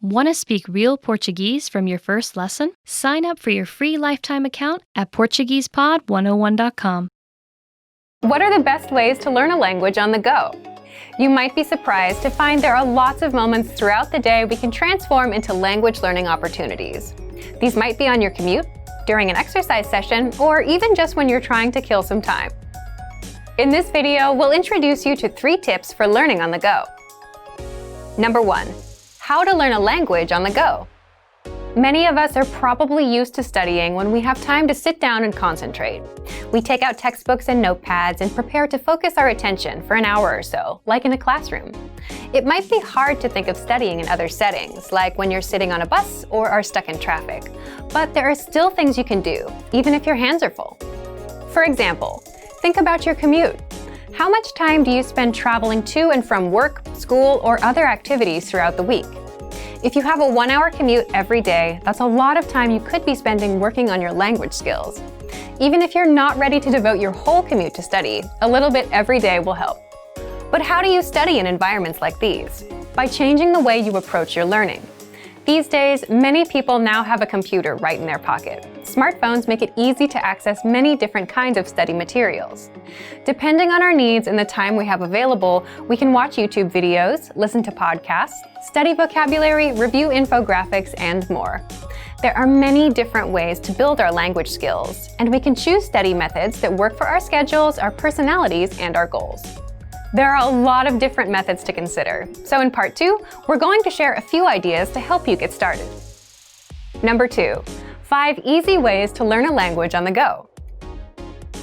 Want to speak real Portuguese from your first lesson? Sign up for your free lifetime account at PortuguesePod101.com. What are the best ways to learn a language on the go? You might be surprised to find there are lots of moments throughout the day we can transform into language learning opportunities. These might be on your commute, during an exercise session, or even just when you're trying to kill some time. In this video, we'll introduce you to 3 tips for learning on the go. Number 1. How to learn a language on the go. Many of us are probably used to studying when we have time to sit down and concentrate. We take out textbooks and notepads and prepare to focus our attention for an hour or so, like in a classroom. It might be hard to think of studying in other settings, like when you're sitting on a bus or are stuck in traffic. But there are still things you can do, even if your hands are full. For example, think about your commute. How much time do you spend traveling to and from work, school, or other activities throughout the week? If you have a 1-hour commute every day, that's a lot of time you could be spending working on your language skills. Even if you're not ready to devote your whole commute to study, a little bit every day will help. But how do you study in environments like these? By changing the way you approach your learning. These days, many people now have a computer right in their pocket. Smartphones make it easy to access many different kinds of study materials. Depending on our needs and the time we have available, we can watch YouTube videos, listen to podcasts, study vocabulary, review infographics, and more. There are many different ways to build our language skills, and we can choose study methods that work for our schedules, our personalities, and our goals. There are a lot of different methods to consider, so in part 2, we're going to share a few ideas to help you get started. Number 2, 5 easy ways to learn a language on the go.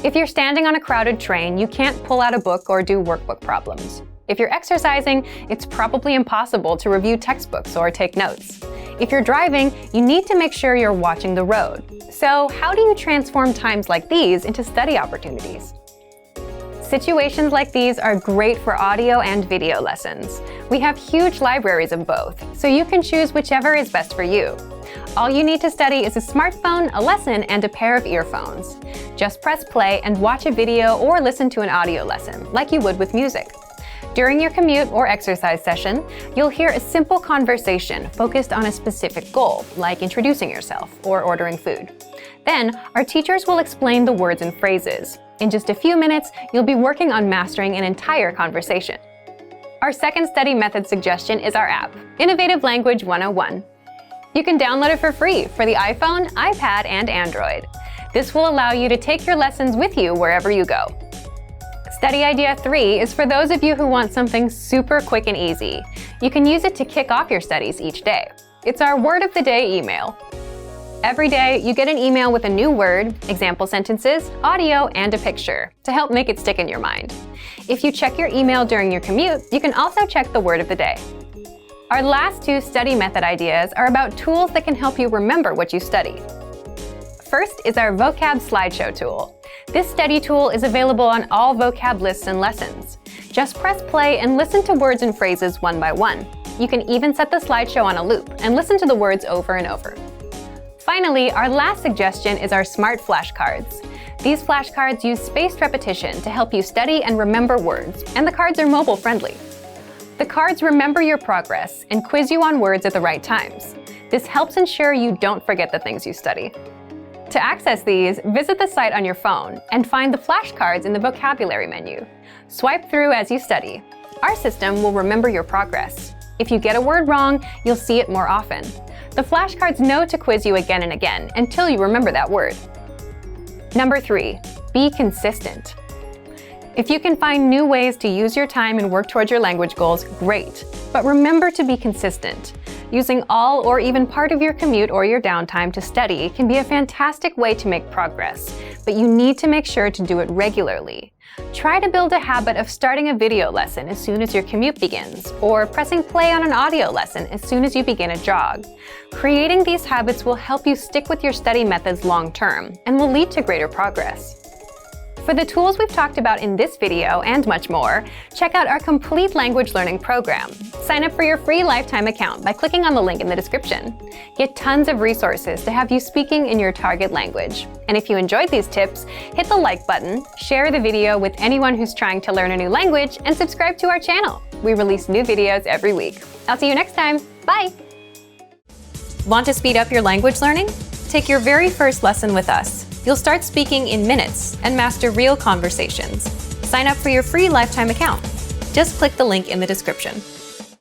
If you're standing on a crowded train, you can't pull out a book or do workbook problems. If you're exercising, it's probably impossible to review textbooks or take notes. If you're driving, you need to make sure you're watching the road. So how do you transform times like these into study opportunities? Situations like these are great for audio and video lessons. We have huge libraries of both, so you can choose whichever is best for you. All you need to study is a smartphone, a lesson, and a pair of earphones. Just press play and watch a video or listen to an audio lesson, like you would with music. During your commute or exercise session, you'll hear a simple conversation focused on a specific goal, like introducing yourself or ordering food. Then, our teachers will explain the words and phrases. In just a few minutes, you'll be working on mastering an entire conversation. Our second study method suggestion is our app, Innovative Language 101. You can download it for free for the iPhone, iPad, and Android. This will allow you to take your lessons with you wherever you go. Study idea 3 is for those of you who want something super quick and easy. You can use it to kick off your studies each day. It's our word of the day email. Every day, you get an email with a new word, example sentences, audio, and a picture to help make it stick in your mind. If you check your email during your commute, you can also check the word of the day. Our last 2 study method ideas are about tools that can help you remember what you study. First is our vocab slideshow tool. This study tool is available on all vocab lists and lessons. Just press play and listen to words and phrases one by one. You can even set the slideshow on a loop and listen to the words over and over. Finally, our last suggestion is our smart flashcards. These flashcards use spaced repetition to help you study and remember words, and the cards are mobile friendly. The cards remember your progress and quiz you on words at the right times. This helps ensure you don't forget the things you study. To access these, visit the site on your phone and find the flashcards in the vocabulary menu. Swipe through as you study. Our system will remember your progress. If you get a word wrong, you'll see it more often. The flashcards know to quiz you again and again until you remember that word. Number 3, be consistent. If you can find new ways to use your time and work towards your language goals, great. But remember to be consistent. Using all or even part of your commute or your downtime to study can be a fantastic way to make progress, but you need to make sure to do it regularly. Try to build a habit of starting a video lesson as soon as your commute begins, or pressing play on an audio lesson as soon as you begin a jog. Creating these habits will help you stick with your study methods long term and will lead to greater progress. For the tools we've talked about in this video and much more, check out our complete language learning program. Sign up for your free lifetime account by clicking on the link in the description. Get tons of resources to have you speaking in your target language. And if you enjoyed these tips, hit the like button, share the video with anyone who's trying to learn a new language, and subscribe to our channel. We release new videos every week. I'll see you next time. Bye! Want to speed up your language learning? Take your very first lesson with us. You'll start speaking in minutes and master real conversations. Sign up for your free lifetime account. Just click the link in the description.